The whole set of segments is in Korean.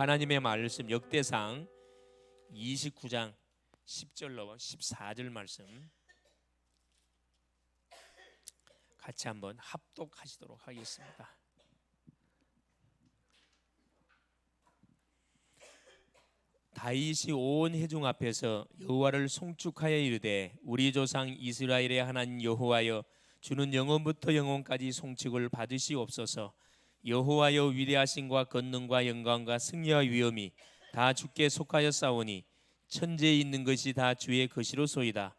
하나님의 말씀 역대상 29장 10절로 14절 말씀 같이 한번 합독하시도록 하겠습니다. 다윗이 온 회중 앞에서 여호와를 송축하여 이르되 우리 조상 이스라엘의 하나님 여호와여 주는 영원부터 영원까지 송축을 받으시옵소서. 여호와여 위대하심과 권능과 영광과 승리와 위엄이 다 주께 속하였사오니 천지에 있는 것이 다 주의 것이로소이다.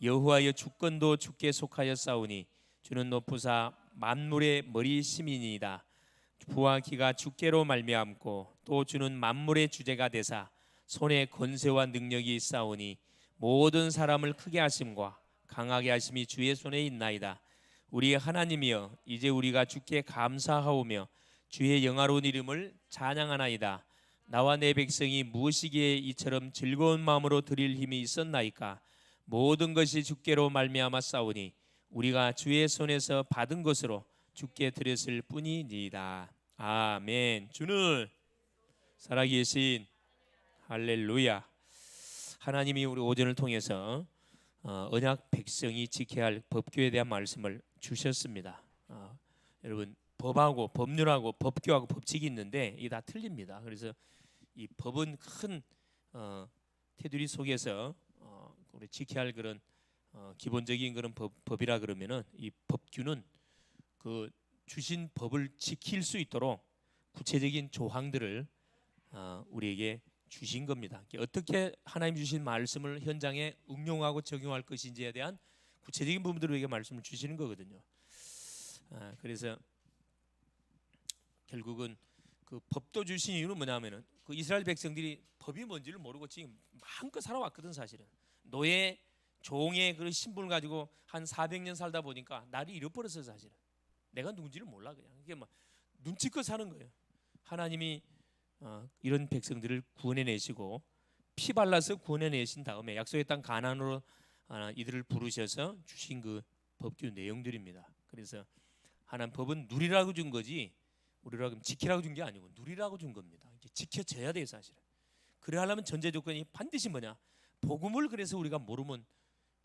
여호와여 주권도 주께 속하였사오니 주는 높으사 만물의 머리심이니이다. 부와 기가 주께로 말미암고 또 주는 만물의 주제가 되사 손에 권세와 능력이 있사오니 모든 사람을 크게 하심과 강하게 하심이 주의 손에 있나이다. 우리 하나님이여 이제 우리가 주께 감사하오며 주의 영화로운 이름을 찬양하나이다. 나와 내 백성이 무엇이기에 이처럼 즐거운 마음으로 드릴 힘이 있었나이까. 모든 것이 주께로 말미암았사오니 우리가 주의 손에서 받은 것으로 주께 드렸을 뿐이니이다. 아멘. 주는 살아계신 할렐루야. 하나님이 우리 오전을 통해서 언약 백성이 지켜야 할 법규에 대한 말씀을 주셨습니다. 여러분 법하고 법률하고 법규하고 법칙이 있는데 이게 다 틀립니다. 그래서 이 법은 큰 테두리 속에서 우리 지켜야 할 그런 기본적인 그런 법이라 그러면은 이 법규는 그 주신 법을 지킬 수 있도록 구체적인 조항들을 우리에게 주신 겁니다. 어떻게 하나님 주신 말씀을 현장에 응용하고 적용할 것인지에 대한 구체적인 부분들을 우리에게 말씀을 주시는 거거든요. 그래서 결국은 그 법도 주신 이유는 뭐냐면은 그 이스라엘 백성들이 법이 뭔지를 모르고 지금 마음껏 살아왔거든. 사실은 노예 종의 그 신분을 가지고 한 400년 살다 보니까 나를 잃어버렸어요. 사실은 내가 누군지를 몰라. 그냥 이게 막 눈치껏 사는 거예요. 하나님이 이런 백성들을 구원해내시고 피 발라서 구원해내신 다음에 약속의 땅 가나안으로 이들을 부르셔서 주신 그 법규 내용들입니다. 그래서 하나님 법은 누리라고 준 거지 우리라고 지키라고 준 게 아니고 누리라고 준 겁니다. 이제 지켜져야 돼요. 사실은 그래 하려면 전제 조건이 반드시 뭐냐, 복음을 그래서 우리가 모르면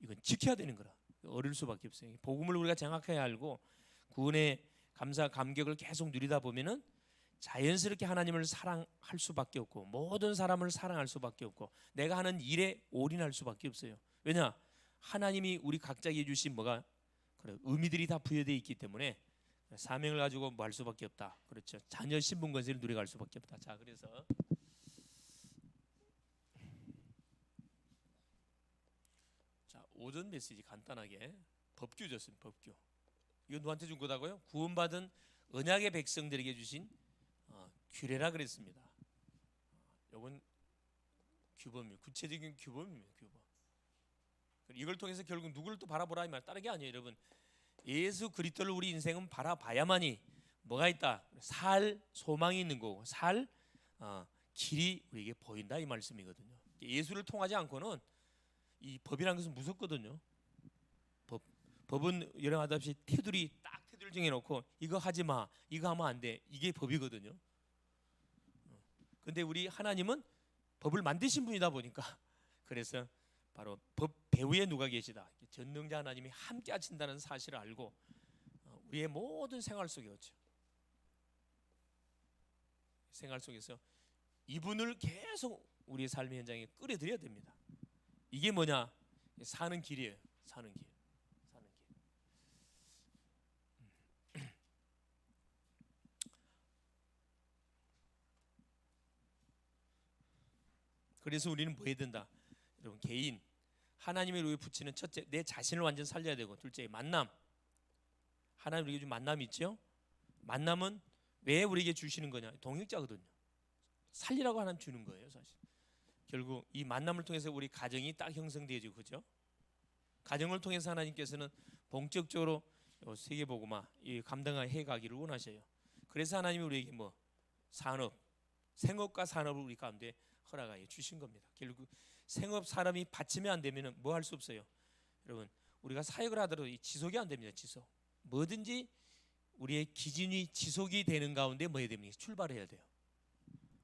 이건 지켜야 되는 거라. 어릴 수밖에 없어요. 복음을 우리가 정확하게 알고 구원의 감사 감격을 계속 누리다 보면은 자연스럽게 하나님을 사랑할 수밖에 없고 모든 사람을 사랑할 수밖에 없고 내가 하는 일에 올인할 수밖에 없어요. 왜냐? 하나님이 우리 각자에게 주신 뭐가 그래 의미들이 다 부여되어 있기 때문에 사명을 가지고 뭐 할 수밖에 없다. 그렇죠. 자녀 신분 권세를 누려갈 수밖에 없다. 자, 그래서 자 오전 메시지 간단하게 법규 줬습니다. 법규. 이거 누구한테 준 거다고요? 구원받은 언약의 백성들에게 주신 규례라 그랬습니다. 이건 규범입니다. 구체적인 규범입니다. 규범. 이걸 통해서 결국 누구를 또 바라보라 이 말 다른 게 아니에요. 여러분 예수 그리스도를 우리 인생은 바라봐야만이 뭐가 있다? 살 소망이 있는 거고 살 길이 우리에게 보인다 이 말씀이거든요. 예수를 통하지 않고는 이 법이라는 것은 무섭거든요. 법은 여러분하다시피 테두리 정해놓고 이거 하지 마, 이거 하면 안 돼, 이게 법이거든요. 근데 우리 하나님은 법을 만드신 분이다 보니까 그래서 바로 법 배후에 누가 계시다, 전능자 하나님이 함께 하신다는 사실을 알고 우리의 모든 생활 속에 그렇죠. 생활 속에서 이분을 계속 우리의 삶의 현장에 끌어들여야 됩니다. 이게 뭐냐? 사는 길이에요. 사는 길. 그래서 우리는 뭐 해야 된다? 여러분 개인 하나님의 우리에 붙이는 첫째 내 자신을 완전 살려야 되고 둘째 만남. 하나님 우리에게 준 만남이 있죠. 만남은 왜 우리에게 주시는 거냐? 동역자거든요. 살리라고 하나님 주는 거예요. 사실 결국 이 만남을 통해서 우리 가정이 딱 형성되어지고 그죠? 가정을 통해서 하나님께서는 본격적으로 세계복음화 이 감당해 가기를 원하셔요. 그래서 하나님이 우리에게 뭐 산업, 생업과 산업을 우리 가운데 허락하여 주신 겁니다. 결국 생업 사람이 받치면 안 되면 뭐 할 수 없어요. 여러분 우리가 사역을 하더라도 이 지속이 안 됩니다. 지속 뭐든지 우리의 기준이 지속이 되는 가운데 뭐 해야 됩니까? 출발해야 돼요.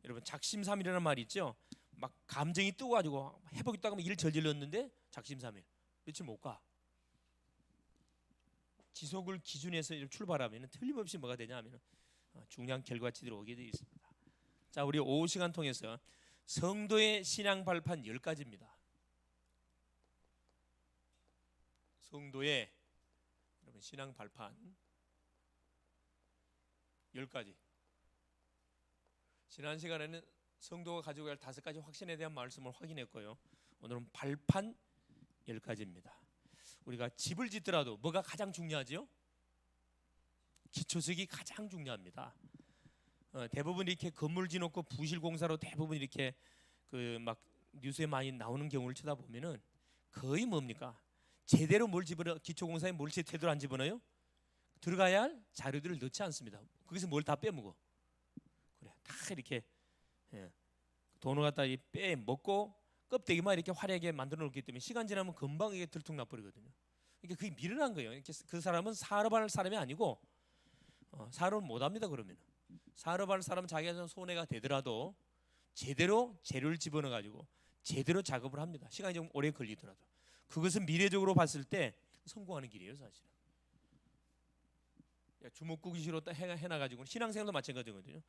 여러분 작심삼일이라는 말이 있죠. 막 감정이 뜨거워가지고 해보겠다고 하면 일을 저질렀는데 작심삼일 며칠 못 가. 지속을 기준해서 출발하면 틀림없이 뭐가 되냐 하면 중요한 결과치들이 오게 되어 있습니다. 자, 우리 오후 시간 통해서 성도의 신앙 발판 10가지입니다. 성도의 여러분 신앙 발판 10가지. 지난 시간에는 성도가 가지고 갈 5가지 확신에 대한 말씀을 확인했고요. 오늘은 발판 10가지입니다. 우리가 집을 짓더라도 뭐가 가장 중요하죠? 기초석이 가장 중요합니다. 대부분 이렇게 건물 지놓고 부실 공사로 대부분 이렇게 그 막 뉴스에 많이 나오는 경우를 쳐다보면은 거의 뭡니까? 제대로 뭘 집어넣어 기초 공사에 뭘 제대로 안 집어넣어요? 들어가야 할 자료들을 넣지 않습니다. 거기서 뭘 다 빼먹어. 그래, 다 이렇게 돈을 갖다 빼먹고 껍데기만 이렇게 화려하게 만들어 놓기 때문에 시간 지나면 금방 이게 들통나 버리거든요. 그러니까 그게 미련한 거예요. 이렇게 그 사람은 사업할 사람이 아니고 사업을 못합니다. 그러면 사업할 사람은 자기가 손해가 되더라도 제대로 재료를 집어넣어 가지고 제대로 작업을 합니다. 시간이 좀 오래 걸리더라도 그것은 미래적으로 봤을 때 성공하는 길이에요, 사실은. 주먹구기시로 딱 해놔 가지고 신앙생활도 마찬가지거든요.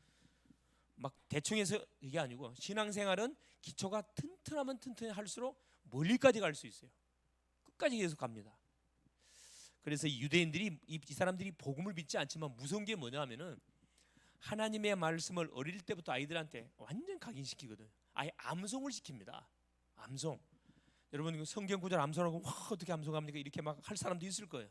막 대충 해서 이게 아니고 신앙생활은 기초가 튼튼하면 튼튼할수록 멀리까지 갈 수 있어요. 끝까지 계속 갑니다. 그래서 유대인들이 이 사람들이 복음을 믿지 않지만 무서운 게 뭐냐 하면은 하나님의 말씀을 어릴 때부터 아이들한테 완전 각인시키거든. 아예 암송을 시킵니다. 암송. 여러분 성경 구절 암송하고 와 어떻게 암송합니까? 이렇게 막 할 사람도 있을 거예요.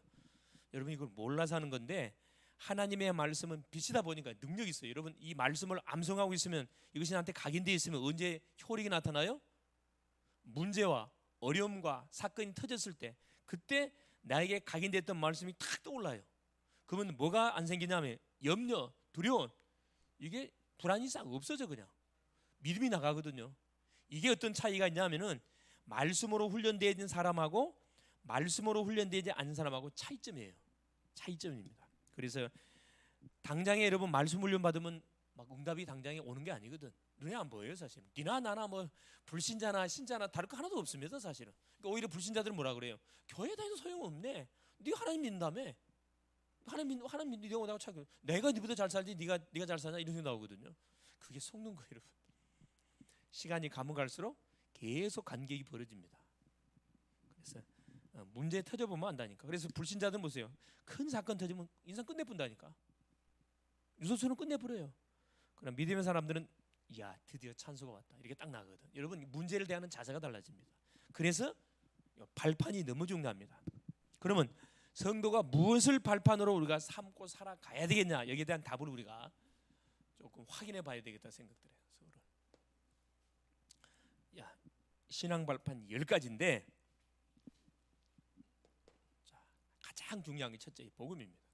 여러분 이걸 몰라서 하는 건데 하나님의 말씀은 빛이다 보니까 능력이 있어요. 여러분 이 말씀을 암송하고 있으면 이것이 나한테 각인되어 있으면 언제 효력이 나타나요? 문제와 어려움과 사건이 터졌을 때 그때 나에게 각인됐던 말씀이 탁 떠올라요. 그러면 뭐가 안 생기냐면 염려, 두려움 이게 불안이 싹 없어져. 그냥 믿음이 나가거든요. 이게 어떤 차이가 있냐면은 말씀으로 훈련되어 있는 사람하고 말씀으로 훈련되지 않은 사람하고 차이점이에요. 차이점입니다. 그래서 당장에 여러분 말씀 훈련 받으면 막 응답이 당장에 오는 게 아니거든. 눈에 안 보여요, 사실은. 니나 나나 뭐 불신자나 신자나 다를 거 하나도 없습니다, 사실은. 그러니까 오히려 불신자들은 뭐라 그래요? 교회 다녀도 소용없네. 네가 하나님 믿는다며. 하나님 믿는다고 내가 참 내가 네보다 잘 살지 네가 잘 사냐 이런 생각 나오거든요. 그게 속는 거예요, 여러분. 시간이 가면 갈수록 계속 간격이 벌어집니다. 그래서 문제 터져보면 안다니까. 그래서 불신자들 보세요. 큰 사건 터지면 인생 끝내본다니까. 유서처럼 끝내버려요. 그럼 믿음의 사람들은 야 드디어 찬수가 왔다 이렇게 딱 나거든. 여러분 문제를 대하는 자세가 달라집니다. 그래서 발판이 너무 중요합니다. 그러면 성도가 무엇을 발판으로 우리가 삼고 살아가야 되겠냐 여기에 대한 답을 우리가 조금 확인해 봐야 되겠다 생각들해요. 서로. 야 신앙 발판 10가지인데 자, 가장 중요한 게 첫째 복음입니다.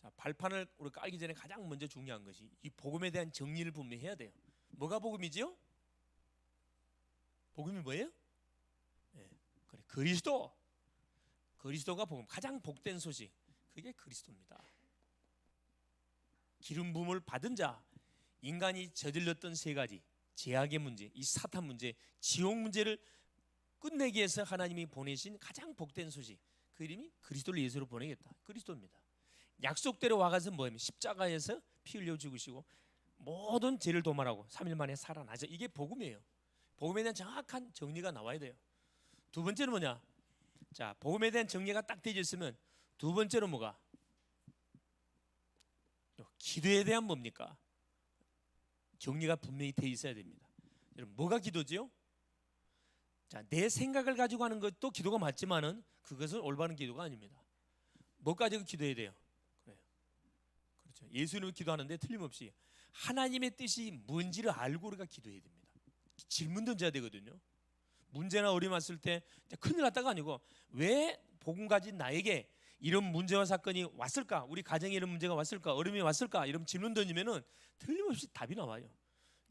자, 발판을 우리가 깔기 전에 가장 먼저 중요한 것이 이 복음에 대한 정리를 분명히 해야 돼요. 뭐가 복음이지요? 복음이 뭐예요? 네, 그래 그리스도가 복음. 가장 복된 소식 그게 그리스도입니다. 기름 부음을 받은 자, 인간이 저질렀던 3가지 죄악의 문제, 이 사탄 문제, 지옥 문제를 끝내기 위해서 하나님이 보내신 가장 복된 소식 그 이름이 그리스도를 예수로 보내겠다. 그리스도입니다. 약속대로 와가서 뭐냐면 십자가에서 피 흘려 죽으시고 모든 죄를 도말하고 3일 만에 살아나죠. 이게 복음이에요. 복음에 대한 정확한 정리가 나와야 돼요. 두 번째는 뭐냐? 자, 복음에 대한 정리가 딱 되어 있으면 두 번째로 뭐가? 기도에 대한 뭡니까? 정리가 분명히 되어 있어야 됩니다. 여러분 뭐가 기도지요? 자, 내 생각을 가지고 하는 것도 기도가 맞지만은 그것은 올바른 기도가 아닙니다. 뭐 가지고 기도해야 돼요? 그래요. 그렇죠. 예수님을 기도하는데 틀림없이 하나님의 뜻이 뭔지를 알고 우리가 기도해야 됩니다. 질문 던져야 되거든요. 문제나 어려움 왔을 때 큰일 났다가 아니고 왜 복음 가진 나에게 이런 문제와 사건이 왔을까? 우리 가정에 이런 문제가 왔을까? 어려움이 왔을까? 이런 질문 던지면은 틀림없이 답이 나와요.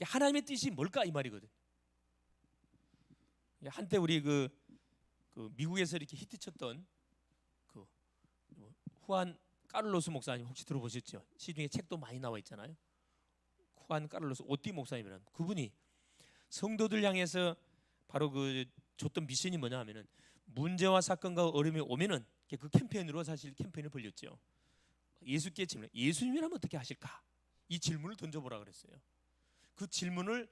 하나님의 뜻이 뭘까 이 말이거든. 한때 우리 그 미국에서 이렇게 히트쳤던 그 후안 까를로스 목사님 혹시 들어보셨죠? 시중에 책도 많이 나와 있잖아요. 후안 카를로스 오띠 목사님이라는 그분이 성도들 향해서 바로 줬던 미션이 뭐냐 하면은 문제와 사건과 어려움이 오면은 그 캠페인으로 사실 캠페인을 벌였죠. 예수께 질문, 예수님이라면 어떻게 하실까? 이 질문을 던져보라 그랬어요. 그 질문을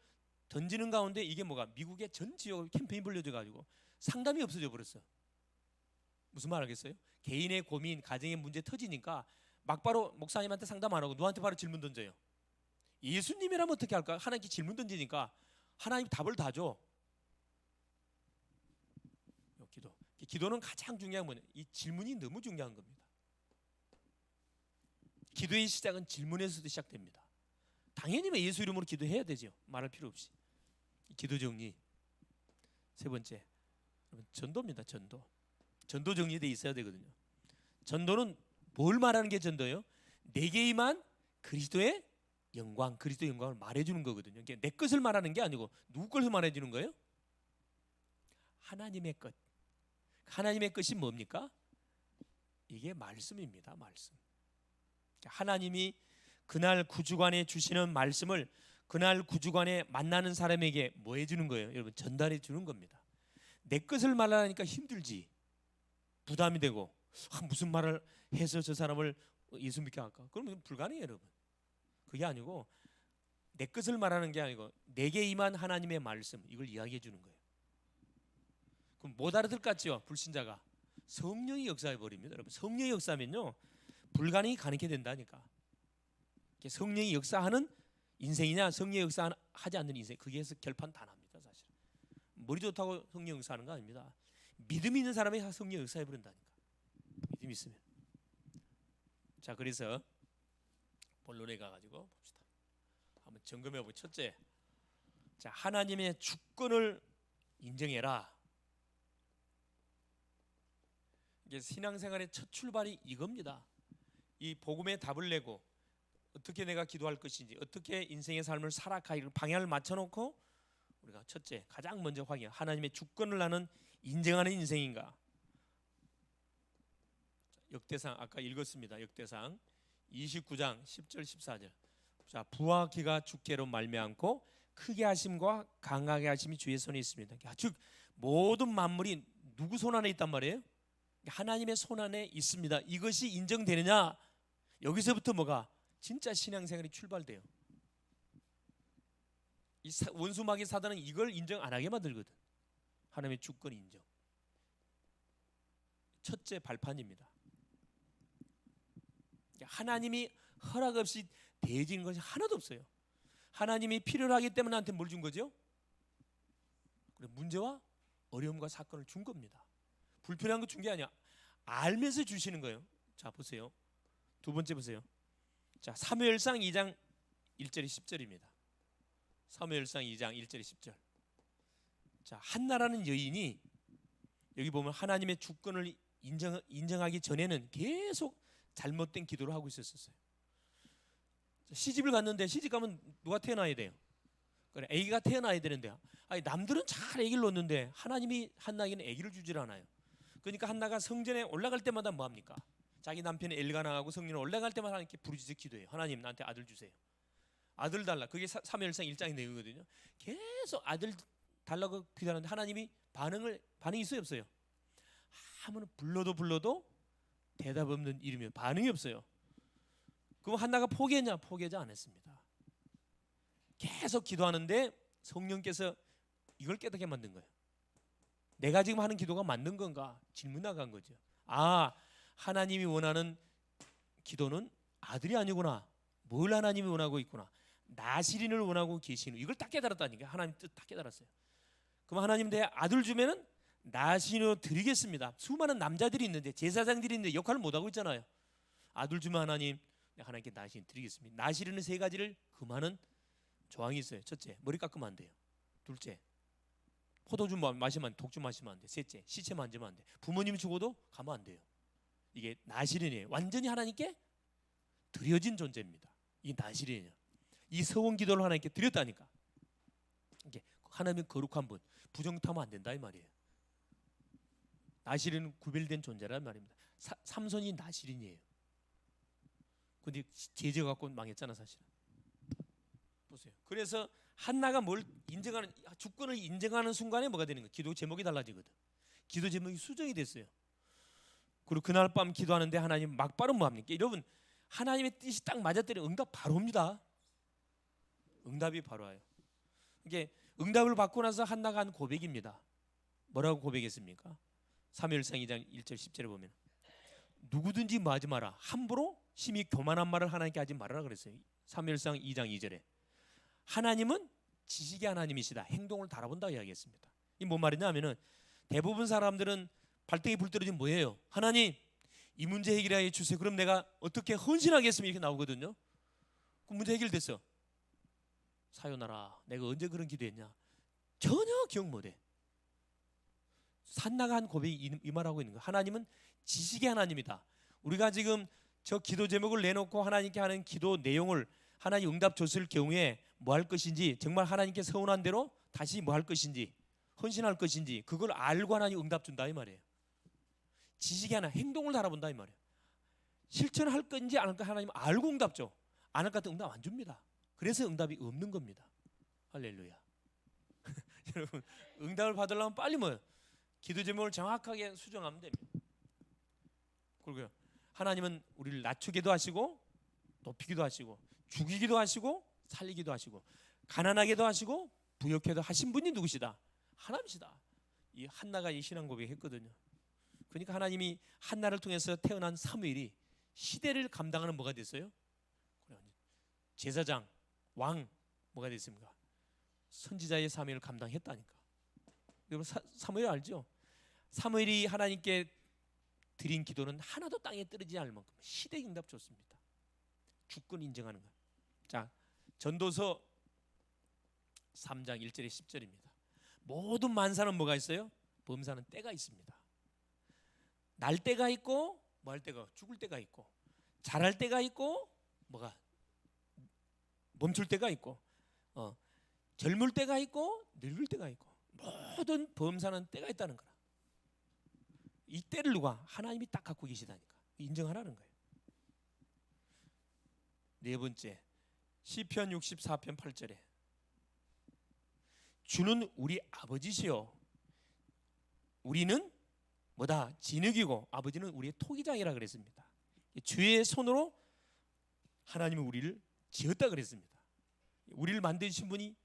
던지는 가운데 이게 뭐가 미국의 전 지역 캠페인 벌려져 가지고 상담이 없어져 버렸어. 무슨 말 알겠어요? 개인의 고민, 가정의 문제 터지니까 막바로 목사님한테 상담 안 하고 누구한테 바로 질문 던져요. 예수님이라면 어떻게 할까? 하나님께 질문 던지니까 하나님 답을 다 줘. 기도는 가장 중요한 건 이 질문이 너무 중요한 겁니다. 기도의 시작은 질문에서도 시작됩니다. 당연히 예수 이름으로 기도해야 되죠. 말할 필요 없이. 기도 정리. 세 번째, 전도입니다. 전도 정리돼 있어야 되거든요. 전도는 뭘 말하는 게 전도예요? 내게 임한 그리스도의 영광을 말해주는 거거든요. 내 것을 말하는 게 아니고 누구 것을 말해주는 거예요? 하나님의 것. 하나님의 것이 뭡니까? 이게 말씀입니다. 말씀. 하나님이 그날 구주관에 주시는 말씀을 그날 구주관에 만나는 사람에게 뭐 해주는 거예요? 여러분, 전달해 주는 겁니다. 내 것을 말하니까 힘들지, 부담이 되고 무슨 말을 해서 저 사람을 예수 믿게 할까? 그러면 불가능해요, 여러분. 그게 아니고 내 것을 말하는 게 아니고 내게 임한 하나님의 말씀, 이걸 이야기해 주는 거예요. 그럼 못 알아들 것 같죠? 불신자가. 성령이 역사해 버립니다. 여러분, 성령이 역사하면요 불가능이 가능하게 된다니까. 성령이 역사하는 인생이냐 성령이 역사하지 않는 인생, 거기에서 결판 다 납니다. 사실 머리 좋다고 성령 역사하는 거 아닙니다. 믿음 있는 사람이 성령 역사해 버린다니까. 믿음 있으면. 자, 그래서 본론에 가가지고 봅시다. 한번 점검해 보죠. 첫째, 자, 하나님의 주권을 인정해라. 이게 신앙생활의 첫 출발이 이겁니다. 이 복음의 답을 내고 어떻게 내가 기도할 것인지, 어떻게 인생의 삶을 살아가기를 방향을 맞춰놓고 우리가 첫째, 가장 먼저 확인, 하나님의 주권을 나는 인정하는 인생인가. 역대상 아까 읽었습니다. 역대상 29장 10절 14절. 자, 부와 기가 주께로 말미암고 크게 하심과 강하게 하심이 주의 손에 있습니다. 즉 모든 만물이 누구 손 안에 있단 말이에요? 하나님의 손 안에 있습니다. 이것이 인정되느냐? 여기서부터 뭐가 진짜 신앙생활이 출발돼요. 이 원수 마귀 사단은 이걸 인정 안 하게 만들거든. 하나님의 주권 인정. 첫째 발판입니다. 하나님이 허락 없이 대해지는 것이 하나도 없어요. 하나님이 필요로 하기 때문에 나한테 뭘 준 거죠? 그래, 문제와 어려움과 사건을 준 겁니다. 불편한 거 준 게 아니야. 알면서 주시는 거예요. 자, 보세요. 두 번째 보세요. 자, 사무엘상 2장 1절이 10절입니다. 사무엘상 2장 1절이 10절. 자, 한나라는 여인이 여기 보면 하나님의 주권을 인정하기 전에는 계속 잘못된 기도를 하고 있었어요. 시집을 갔는데 시집 가면 누가 태어나야 돼요? 그래, 아기가 태어나야 되는데, 아니 남들은 잘 아기를 놓는데 하나님이 한나에게는 아기를 주질 않아요. 그러니까 한나가 성전에 올라갈 때마다 뭐 합니까? 자기 남편이 엘가나하고 성전에 올라갈 때마다 하나님께 부르짖어 기도해요. 하나님, 나한테 아들 주세요. 아들 달라. 그게 사무엘상 1장의 내용이거든요. 계속 아들 달라고 기도하는데 하나님이 반응이 있어요, 없어요? 아무나 불러도 대답 없는 일이면 반응이 없어요. 그럼 한나가 포기했냐? 포기하지 않았습니다. 계속 기도하는데 성령께서 이걸 깨닫게 만든 거예요. 내가 지금 하는 기도가 맞는 건가? 질문 나간 거죠. 아, 하나님이 원하는 기도는 아들이 아니구나. 뭘 하나님이 원하고 있구나. 나시린을 원하고 계시는, 이걸 딱 깨달았다니까. 하나님 뜻 딱 깨달았어요. 그럼 하나님 내 아들 주면은 나시린으로 드리겠습니다. 수많은 남자들이 있는데, 제사장들이 있는데 역할을 못하고 있잖아요. 아들 주면 하나님, 내가 하나님께 나시린 드리겠습니다. 나시린은 세 가지를 금하는 조항이 있어요. 첫째, 머리 깎으면 안 돼요. 둘째, 포도주 마시면 안 돼. 독주 마시면 안 돼. 셋째, 시체 만지면 안 돼. 부모님 죽어도 가면 안 돼요. 이게 나시린이에요. 완전히 하나님께 드려진 존재입니다. 이 나시린이에요. 이 서원 기도를 하나님께 드렸다니까. 이게 하나님의 거룩한 분, 부정타면 안 된다 이 말이에요. 나시린은 구별된 존재란 말입니다. 삼손이 나시린이에요. 근데 제재 갖고 망했잖아 사실은. 보세요. 그래서 한나가 뭘 인정하는, 주권을 인정하는 순간에 뭐가 되는 거예요? 기도 제목이 달라지거든. 기도 제목이 수정이 됐어요. 그리고 그날 밤 기도하는데 하나님 막바로 뭐 합니까? 여러분, 하나님의 뜻이 딱 맞았더니 응답 바로 옵니다. 응답이 바로 와요. 이게 응답을 받고 나서 한나가 한 고백입니다. 뭐라고 고백했습니까? 사무엘상 2장 1절 10절에 보면 누구든지 뭐 하지 마라. 함부로 심히 교만한 말을 하나님께 하지 말아라 그랬어요. 사무엘상 2장 2절에 하나님은 지식의 하나님이시다. 행동을 달아본다 이야기했습니다. 이 뭔 말이냐 하면은 대부분 사람들은 발등에 불 떨어지면 뭐예요? 하나님 이 문제 해결해 주세요. 그럼 내가 어떻게 헌신하겠습니까? 이렇게 나오거든요. 그 문제 해결됐어. 사요나라. 내가 언제 그런 기도했냐? 전혀 기억 못해. 산나가 한 고백이 이 말하고 있는 거야. 하나님은 지식의 하나님이다. 우리가 지금 저 기도 제목을 내놓고 하나님께 하는 기도 내용을 하나님 응답 줬을 경우에 뭐 할 것인지, 정말 하나님께 서운한 대로 다시 뭐 할 것인지, 헌신할 것인지 그걸 알고 하나님 응답 준다 이 말이에요. 지식이 하나, 행동을 달아본다 이 말이에요. 실천할 건지 안 할 건지 하나님 알고 응답 줘. 안 할 것 같으면 응답 안 줍니다. 그래서 응답이 없는 겁니다. 할렐루야. 여러분, 응답을 받으려면 빨리 뭐요? 기도 제목을 정확하게 수정하면 됩니다. 그리고요, 하나님은 우리를 낮추기도 하시고 높이기도 하시고 죽이기도 하시고 살리기도 하시고 가난하게도 하시고 부욕해도 하신 분이 누구시다? 하나님이시다. 이 한나가 이 신앙 고백했거든요. 그러니까 하나님이 한나를 통해서 태어난 사무엘이 시대를 감당하는 뭐가 됐어요? 제사장, 왕 뭐가 됐습니까? 선지자의 사명을 감당했다니까. 여러분 사무엘 알죠? 사무엘이 하나님께 드린 기도는 하나도 땅에 떨어지지 않을 만큼 시대 응답 줬습니다. 주권 인정하는 거. 자, 전도서 3장 1절에 10절입니다. 모든 만사는 뭐가 있어요? 범사는 때가 있습니다. 날 때가 있고 뭐 할 때가 죽을 때가 있고 잘할 때가 있고 뭐가 멈출 때가 있고 젊을 때가 있고 늙을 때가 있고 모든 범사는 때가 있다는 거라. 이 때를 누가? 하나님이 딱 갖고 계시다니까. 인정하라는 거예요. 네 번째, 시편 64편 8절에 주는 우리 아버지시요 우리는 뭐다? 진흙이고 아버지는 우리의 토기장이라 그랬습니다. 주의 손으로 하나님은 우리를 지었다 그랬습니다. 우리를 만드신 분이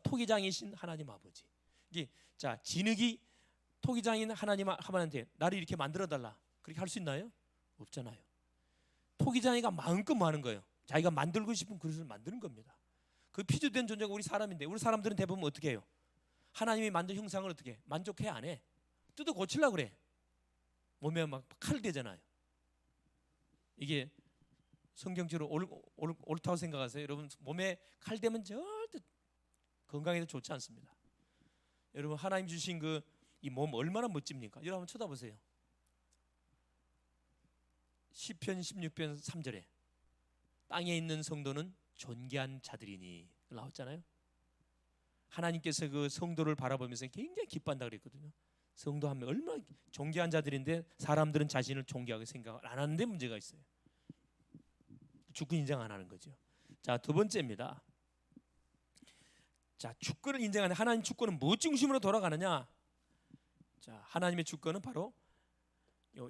토기장이신 하나님 아버지. 이게 자, 진흙이 토기장인 하나님한테 나를 이렇게 만들어 달라. 그렇게 할 수 있나요? 없잖아요. 토기장이가 마음껏 뭐 하는 거예요? 자기가 만들고 싶은 그릇을 만드는 겁니다. 그 피조된 존재가 우리 사람인데 우리 사람들은 대부분 어떻게 해요? 하나님이 만든 형상을 어떻게 해? 만족해 안 해? 뜯어 고치려고 그래. 몸에 막 칼 대잖아요. 이게 성경적으로 옳다고 생각하세요? 여러분 몸에 칼 대면 절대 건강에도 좋지 않습니다. 여러분 하나님 주신 그 이 몸 얼마나 멋집니까? 여러분 한번 쳐다보세요. 시편 16편 3절에 땅에 있는 성도는 존귀한 자들이니 나왔잖아요. 하나님께서 그 성도를 바라보면서 굉장히 기뻐한다 그랬거든요. 성도 한 명 얼마나 존귀한 자들인데 사람들은 자신을 존귀하게 생각을 안 하는데 문제가 있어요. 주권 인정 안 하는 거죠. 자, 두 번째입니다. 자, 주권을 인정하는 하나님 주권은 무엇 중심으로 돌아가느냐? 자, 하나님의 주권은 바로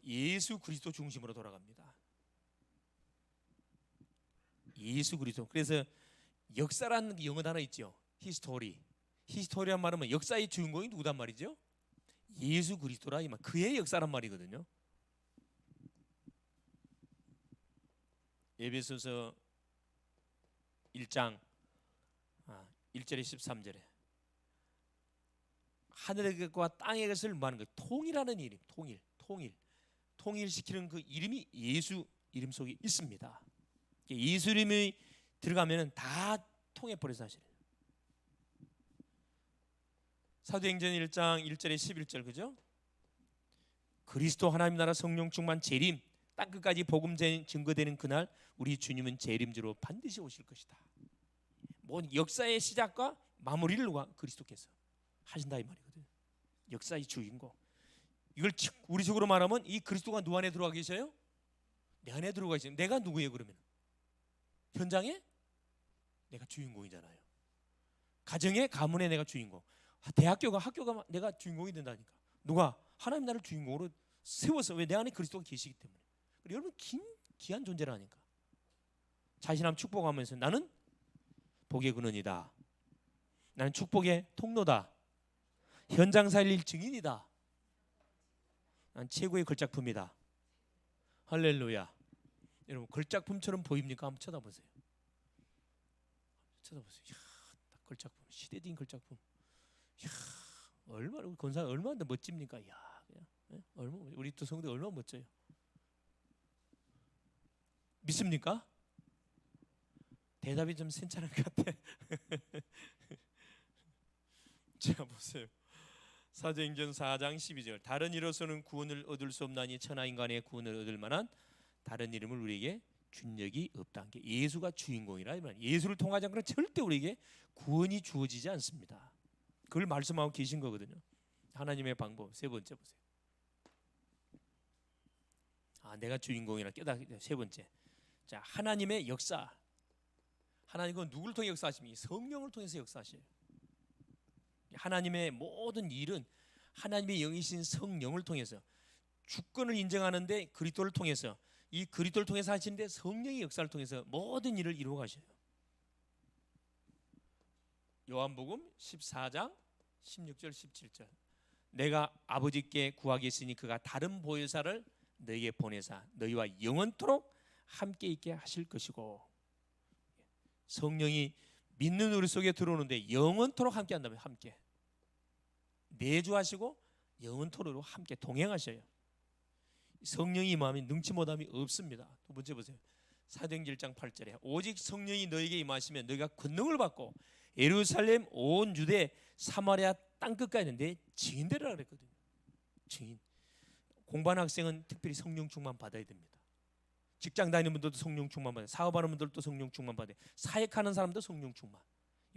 예수 그리스도 중심으로 돌아갑니다. 예수 그리스도. 그래서 역사라는 영어 단어 있죠. 히스토리. 히스토리란 말은 역사의 주인공이 누구단 말이죠? 예수 그리스도라 이 말. 그의 역사란 말이거든요. 에베소서 1장 1절에 13절에 하늘의 것과 땅의 것을 뭐 하는 거예요? 통일하는 이름. 통일시키는 그 이름이 예수 이름 속에 있습니다. 예수 이름이 들어가면 다 통해버려 사실은. 사도행전 1장 1절에 11절 그죠? 그리스도 하나님 나라 성령 충만 재림 땅끝까지 복음 증거되는 그날 우리 주님은 재림주로 반드시 오실 것이다. 뭐 역사의 시작과 마무리를 누가? 그리스도께서 하신다 이 말이거든요. 역사의 주인공. 이걸 우리 속으로 말하면 이 그리스도가 누구 안에 들어가 계셔요? 내 안에 들어가 계셔요. 내가 누구예요 그러면? 현장에? 내가 주인공이잖아요. 가정의 가문의 내가 주인공. 학교가 내가 주인공이 된다니까. 누가? 하나님 나를 주인공으로 세워서. 왜? 내 안에 그리스도가 계시기 때문에. 여러분 귀한 존재라니까. 자신함 축복하면서 나는 복의 근원이다. 나는 축복의 통로다. 현장 살릴 증인이다. 난 최고의 걸작품이다. 할렐루야. 여러분 걸작품처럼 보입니까? 한번 쳐다보세요. 쳐다보세요. 이야, 딱 걸작품, 시대적인 걸작품. 이야, 얼마나 우리 권사 얼마나 멋집니까? 이야, 그냥, 얼마 우리 또 성도 얼마나 멋져요. 믿습니까? 대답이 좀 센찬한 것 같아. 자 보세요. 사도행전 4장 12절. 다른 이로서는 구원을 얻을 수 없나니 천하 인간의 구원을 얻을 만한 다른 이름을 우리에게 준 적이 없다는 게 예수가 주인공이라. 예수를 통하지 않고는 절대 우리에게 구원이 주어지지 않습니다. 그걸 말씀하고 계신 거거든요. 하나님의 방법. 세 번째 보세요. 내가 주인공이라 깨닫게. 세 번째. 자, 하나님의 역사. 하나님은 누구를 통해 역사하십니까? 성령을 통해서 역사하셔요. 하나님의 모든 일은 하나님의 영이신 성령을 통해서, 주권을 인정하는데 그리스도를 통해서, 이 그리스도를 통해서 하시는데 성령의 역사를 통해서 모든 일을 이루어 가셔요. 요한복음 14장 16절 17절. 내가 아버지께 구하겠으니 그가 다른 보혜사를 너희에게 보내사 너희와 영원토록 함께 있게 하실 것이고. 성령이 믿는 우리 속에 들어오는데 영원토록 함께 한다면, 함께 내주하시고 영원토록 함께 동행하셔요. 성령이 임함이 능치 못함이 없습니다. 두 번째 보세요. 사도행전 1장 8절에 오직 성령이 너에게 임하시면 너희가 권능을 받고 예루살렘 온 유대 사마리아 땅끝까지 있는데 증인되라 그랬거든요. 증인. 공부하는 학생은 특별히 성령 충만 받아야 됩니다. 직장 다니는 분들도 성령 충만 받아요. 사업하는 분들도 성령 충만 받아요. 사역하는 사람도 성령 충만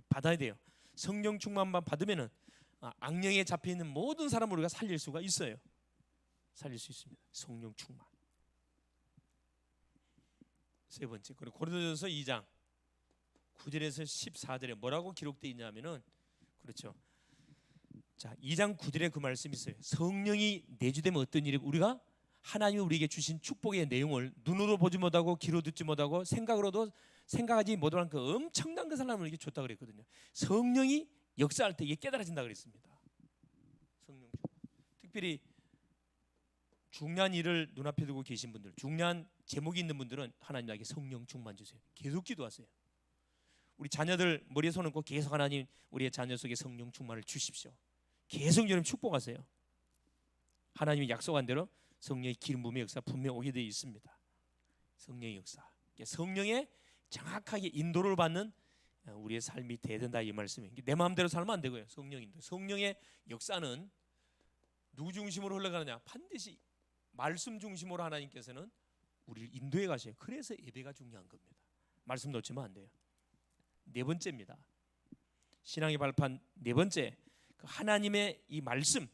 받아야 돼요. 성령 충만만 받으면은 악령에 잡혀 있는 모든 사람을 우리가 살릴 수가 있어요. 살릴 수 있습니다. 성령 충만. 세 번째, 그리고 고린도전서 2장 9절에서 14절에 뭐라고 기록되어 있냐면은, 그렇죠. 자, 2장 9절에 그 말씀이 있어요. 성령이 내주되면 어떤 일이, 우리가 하나님이 우리에게 주신 축복의 내용을 눈으로 보지 못하고 귀로 듣지 못하고 생각으로도 생각하지 못하는 그 엄청난 그 사람을 우리에게 줬다 그랬거든요. 성령이 역사할 때 이게 깨달아진다 그랬습니다. 성령 충만. 특별히 중요한 일을 눈앞에 두고 계신 분들, 중요한 제목이 있는 분들은 하나님 나에게 성령 충만 주세요. 계속 기도하세요. 우리 자녀들 머리에 손 얹고 계속 하나님 우리의 자녀 속에 성령 충만을 주십시오. 계속 여러분 축복하세요. 하나님이 약속한 대로 성령의 기름 부음의 역사 분명 오게 되어 있습니다. 성령의 역사, 성령의 정확하게 인도를 받는 우리의 삶이 돼야 된다, 이 말씀이에요. 내 마음대로 살면 안 되고요. 성령의 역사는 누구 중심으로 흘러가느냐? 반드시 말씀 중심으로 하나님께서는 우리를 인도해 가셔요. 그래서 예배가 중요한 겁니다. 말씀 놓치면 안 돼요. 네 번째입니다. 신앙의 발판 네 번째, 그 하나님의 이 말씀.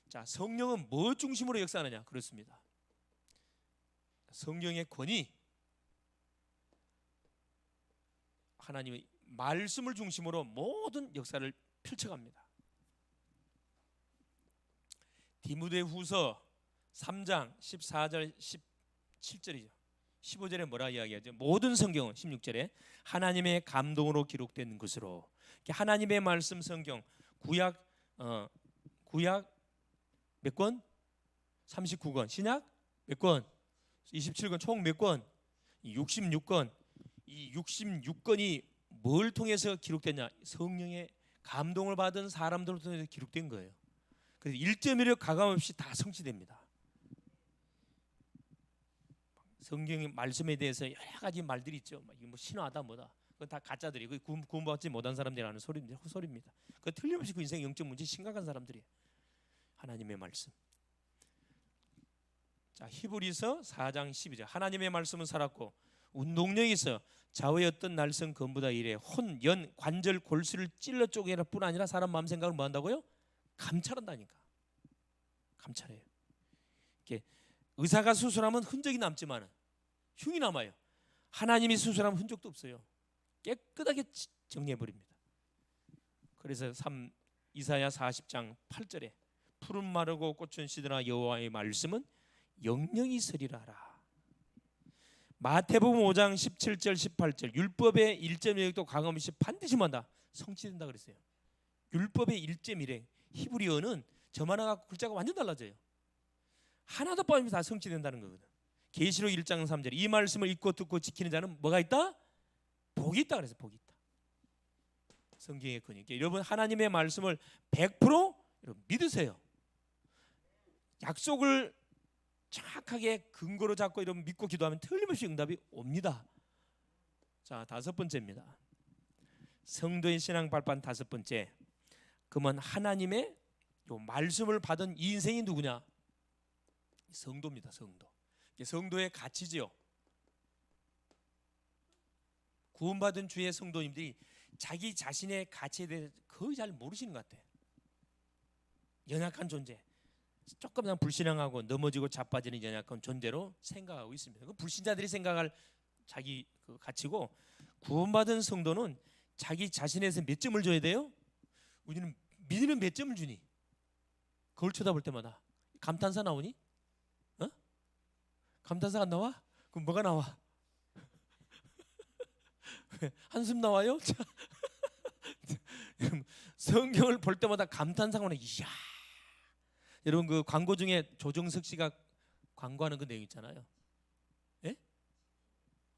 자, 성령은 뭐 중심으로 역사하느냐? 그렇습니다. 성령의 권위, 하나님의 말씀을 중심으로 모든 역사를 펼쳐갑니다. 디모데후서 3장 14절 17절이죠. 15절에 뭐라 이야기하죠? 모든 성경은 16절에 하나님의 감동으로 기록된 것으로. 하나님의 말씀 성경, 구약 몇 권? 39권. 신약 몇 권? 27권. 총 몇 권? 66권. 이 66권이 뭘 통해서 기록됐냐? 성령의 감동을 받은 사람들을 통해서 기록된 거예요. 그래서 1.1을 가감없이 다 성취됩니다. 성경의 말씀에 대해서 여러 가지 말들이 있죠. 이게 뭐 신화다 뭐다. 그건 다 가짜들이고 구원받지 못한 사람들이 하는 소리입니다. 그 틀림없이 그 인생 영적 문제 심각한 사람들이에요. 하나님의 말씀. 자, 히브리서 4장 12절. 하나님의 말씀은 살았고 운동력이 있어 좌우의 어떤 날선 검보다 이래 혼, 연, 관절, 골수를 찔러 쪼개라 뿐 아니라 사람 마음 생각을 뭐 한다고요? 감찰한다니까. 감찰해요. 이렇게 의사가 수술하면 흔적이 남지만 흉이 남아요. 하나님이 수술하면 흔적도 없어요. 깨끗하게 정리해 버립니다. 그래서 이사야 40장 8절에 푸른 마르고 꽃은 시드나 여호와의 말씀은 영영이 서리라라. 마태복음 5장 17절 18절 율법의 1.1도 가감없이 반드시 만다 성취된다 그랬어요. 율법의 1.1에 히브리어는 저만 하고 글자가 완전 달라져요. 하나도 빠지면 다 성취된다는 거거든. 계시록 1장 3절 이 말씀을 읽고 듣고 지키는 자는 뭐가 있다? 복이 있다 그래서 복이 있다. 성경의 거니까 여러분 하나님의 말씀을 100% 여러분 믿으세요. 약속을 정확하게 근거로 잡고 이런 믿고 기도하면 틀림없이 응답이 옵니다. 자, 다섯 번째입니다. 성도의 신앙 발판 다섯 번째. 그러면 하나님의 요 말씀을 받은 이 인생이 누구냐? 성도입니다. 성도. 성도의 가치지요. 구원받은 주의 성도님들이 자기 자신의 가치에 대해 거의 잘 모르시는 것 같아요. 연약한 존재, 조금만 불신앙하고 넘어지고 자빠지는 연약한 존재로 생각하고 있습니다. 그 불신자들이 생각할 자기 그 가치고, 구원받은 성도는 자기 자신에서 몇 점을 줘야 돼요? 우리는 믿는 몇 점을 주니? 거울 쳐다볼 때마다 감탄사 나오니? 어? 감탄사 안 나와? 그럼 뭐가 나와? 한숨 나와요? 성경을 볼 때마다 감탄사가 나와요. 이야. 여러분 그 광고 중에 조정석 씨가 광고하는 그 내용 있잖아요. 예?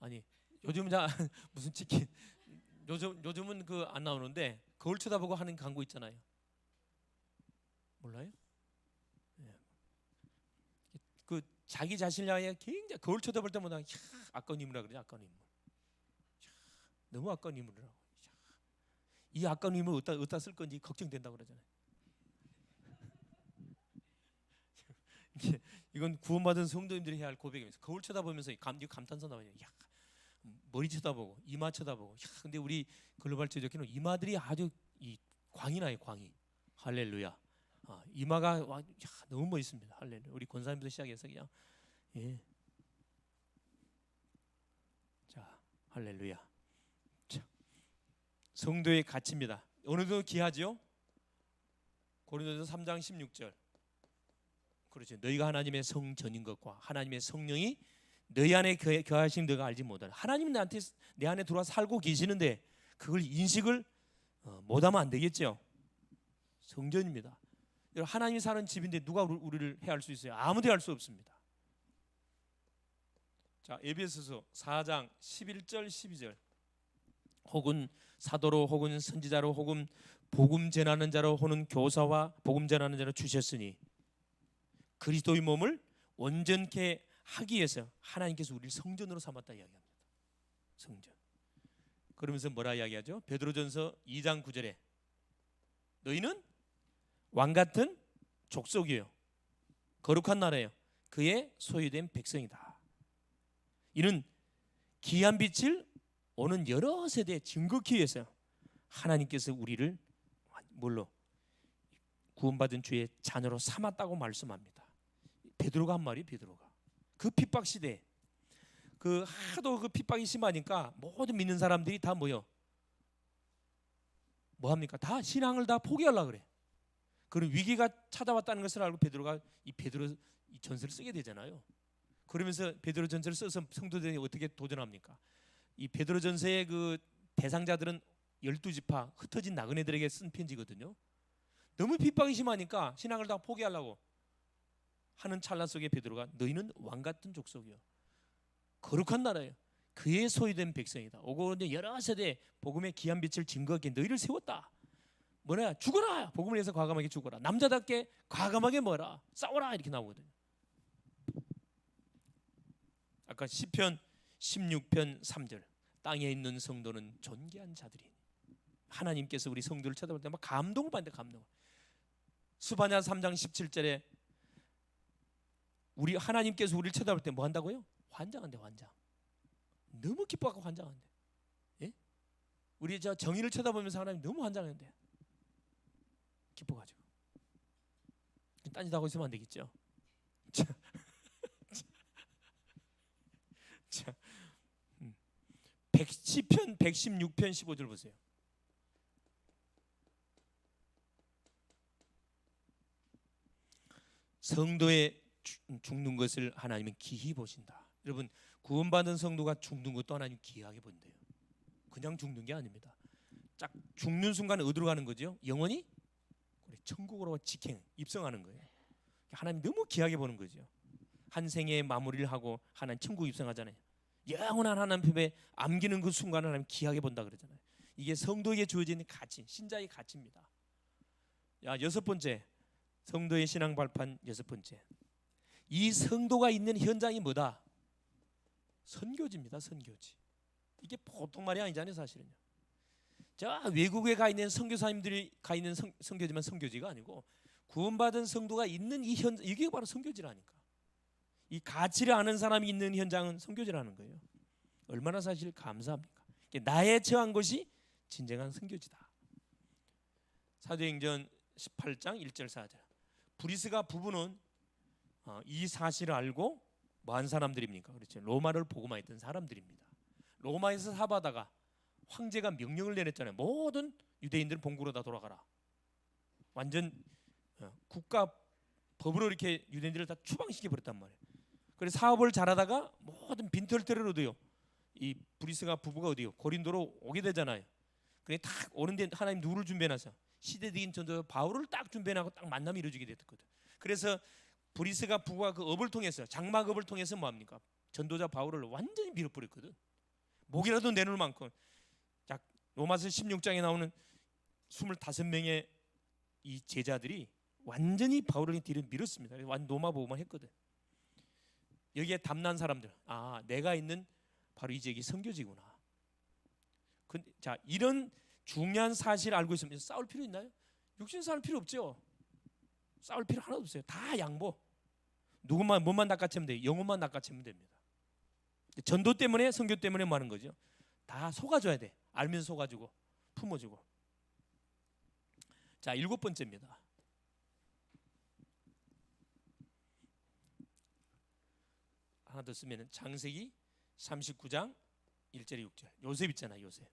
아니 요즘 무슨 치킨 요즘은 그 안 나오는데 거울 쳐다보고 하는 광고 있잖아요. 몰라요? 예. 그 자기 자신을 향해 굉장히 거울 쳐다볼 때마다 아까운 인물이라 그러죠. 아까운 인물. 너무 아까운 인물이라고. 이 아까운 인물 어디다 쓸 건지 걱정된다고 그러잖아요. 이건 구원받은 성도님들이 해야 할 고백이면서 거울 쳐다보면서 감탄사 나와요. 야, 머리 쳐다보고 이마 쳐다보고. 야, 근데 우리 글로벌 제조기는 이마들이 아주 이 광이 나요. 광이. 할렐루야. 이마가 너무 멋있습니다. 할렐루야. 우리 권사님부터 시작해서 그냥 예. 자, 할렐루야. 자, 성도의 가치입니다. 어느덧 귀하지요? 고린도서 3장 16절. 그렇죠. 너희가 하나님의 성전인 것과 하나님의 성령이 너희 안에 거하신 너가 알지 못하라. 하나님 내 안에 들어와 살고 계시는데 그걸 인식을 못하면 안 되겠죠. 성전입니다. 하나님이 사는 집인데 누가 우리를 해할 수 있어요? 아무도 할 수 없습니다. 자, 에베소서 4장 11절 12절. 혹은 사도로 혹은 선지자로 혹은 복음 전하는 자로 혹은 교사와 복음 전하는 자로 주셨으니 그리스도의 몸을 온전케 하기 위해서 하나님께서 우리를 성전으로 삼았다 이야기합니다. 성전. 그러면서 뭐라 이야기하죠? 베드로전서 2장 9절에 너희는 왕 같은 족속이요 거룩한 나라예요. 그의 소유된 백성이다. 이는 귀한 빛을 오는 여러 세대에 증거하기 위해서 하나님께서 우리를 뭘로? 구원받은 주의 자녀로 삼았다고 말씀합니다. 베드로가 한 말이 베드로가 그 핍박 시대에 그 하도 그 핍박이 심하니까 모든 믿는 사람들이 다 뭐요? 뭐 합니까? 다 신앙을 다 포기하려고 그래. 그런 위기가 찾아왔다는 것을 알고 베드로가 이 전서를 쓰게 되잖아요. 그러면서 베드로 전서를 써서 성도들이 어떻게 도전합니까? 이 베드로 전서의 그 대상자들은 12지파 흩어진 나그네들에게 쓴 편지거든요. 너무 핍박이 심하니까 신앙을 다 포기하려고 하는 찰나 속에 베드로가 너희는 왕 같은 족속이요 거룩한 나라예요. 그의 소유된 백성이다. 오고 이제 여러 세대 복음의 귀한 빛을 증거하기에 너희를 세웠다. 뭐냐? 죽어라. 복음을 위해서 과감하게 죽어라. 남자답게 과감하게 뭐라? 싸워라. 이렇게 나오거든요. 아까 시편 16편 3절 땅에 있는 성도는 존귀한 자들이 하나님께서 우리 성도를 쳐다볼 때 막 감동을 받는데 감동. 수바냐 3장 17절에 우리 하나님께서 우리를 쳐다볼 때 뭐 한다고요? 환장한대. 환장. 너무 기뻐하고 환장한대. 예? 우리 저 정의를 쳐다보면서 하나님 너무 환장한대. 기뻐가지고 딴짓 하고 있으면 안 되겠죠. 자, 시편 116편 15절 보세요. 성도의 죽는 것을 하나님은 기히 보신다. 여러분, 구원받은 성도가 죽는 것도 하나님 기이하게 본대요. 그냥 죽는 게 아닙니다. 딱 죽는 순간 어디로 가는 거죠? 영원히 천국으로 직행 입성하는 거예요. 하나님 너무 귀하게 보는 거죠. 한 생의 마무리를 하고 하나님 천국 입성하잖아요. 영원한 하나님 품에 안기는 그 순간을 하나님 귀하게 본다 그러잖아요. 이게 성도에게 주어지는 가치, 신자의 가치입니다. 여섯 번째, 성도의 신앙 발판 여섯 번째. 이 성도가 있는 현장이 뭐다? 선교지입니다. 선교지. 이게 보통 말이 아니잖아요, 사실은요. 저 외국에 가 있는 선교사님들이 가 있는 선교지만 선교지가 아니고 구원받은 성도가 있는 이 현장, 이게 바로 선교지라니까. 이 가치를 아는 사람이 있는 현장은 선교지라는 거예요. 얼마나 사실 감사합니까? 나에 처한 것이 진정한 선교지다. 사도행전 18장 1절 4절. 브리스가 부부는 이 사실을 알고 뭐한 사람들입니까? 그렇죠. 로마를 복음화했던 사람들입니다. 로마에서 사바다가 황제가 명령을 내렸잖아요. 모든 유대인들은 본국으로 다 돌아가라. 완전 국가 법으로 이렇게 유대인들을 다 추방시켜 버렸단 말이에요. 그래서 사업을 잘하다가 모든 빈털터리로 어디요? 이 브리스가 부부가 어디요? 고린도로 오게 되잖아요. 그래 딱 오는데 하나님 누구를 준비해놨어? 시대적인 전도 바울을 딱 준비해놓고 딱 만남이 이루어지게 됐거든. 그래서 브리스가 부부가 그 업을 통해서 장막업을 통해서 뭐합니까? 전도자 바울을 완전히 밀어버렸거든. 목이라도 내놓을 만큼. 자, 로마서 16장에 나오는 25명의 이 제자들이 완전히 바울을 뒤로 밀었습니다. 완전 로마 보고만 했거든. 여기에 담난 사람들, 내가 있는 바로 이 지역이 선교지구나. 자, 이런 중요한 사실을 알고 있으면 싸울 필요 있나요? 육신 싸울 필요 없죠. 싸울 필요 하나도 없어요. 다 양보. 누구만 몸만 낚아채면 돼요. 영혼만 낚아채면 됩니다. 전도 때문에 선교 때문에 뭐 하는 거죠? 다 속아줘야 돼. 알면서 속아주고 품어주고. 자, 일곱 번째입니다. 하나 더 쓰면 창세기 39장 1절에 6절. 요셉 있잖아요. 요셉.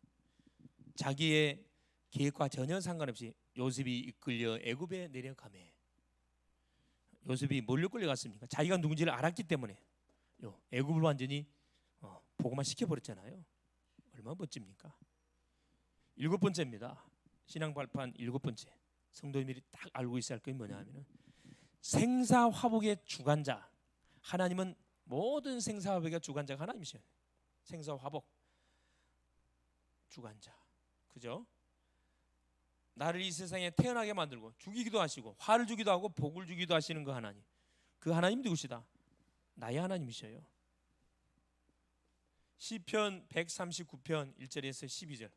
자기의 계획과 전혀 상관없이 요셉이 이끌려 애굽에 내려가매. 요셉이 뭘로 끌려갔습니까? 자기가 누군지를 알았기 때문에 애굽을 완전히 복음화 시켜버렸잖아요. 얼마나 멋집니까? 일곱 번째입니다. 신앙 발판 일곱 번째. 성도님들이 딱 알고 있어야 할 게 뭐냐 하면은 생사화복의 주관자. 하나님은 모든 생사화복의 주관자가 하나님이셔요. 생사화복 주관자. 그죠? 나를 이 세상에 태어나게 만들고 죽이기도 하시고 화를 주기도 하고 복을 주기도 하시는 그 하나님. 그 하나님 누구시다? 나의 하나님이셔요. 시편 139편 1절에서 12절.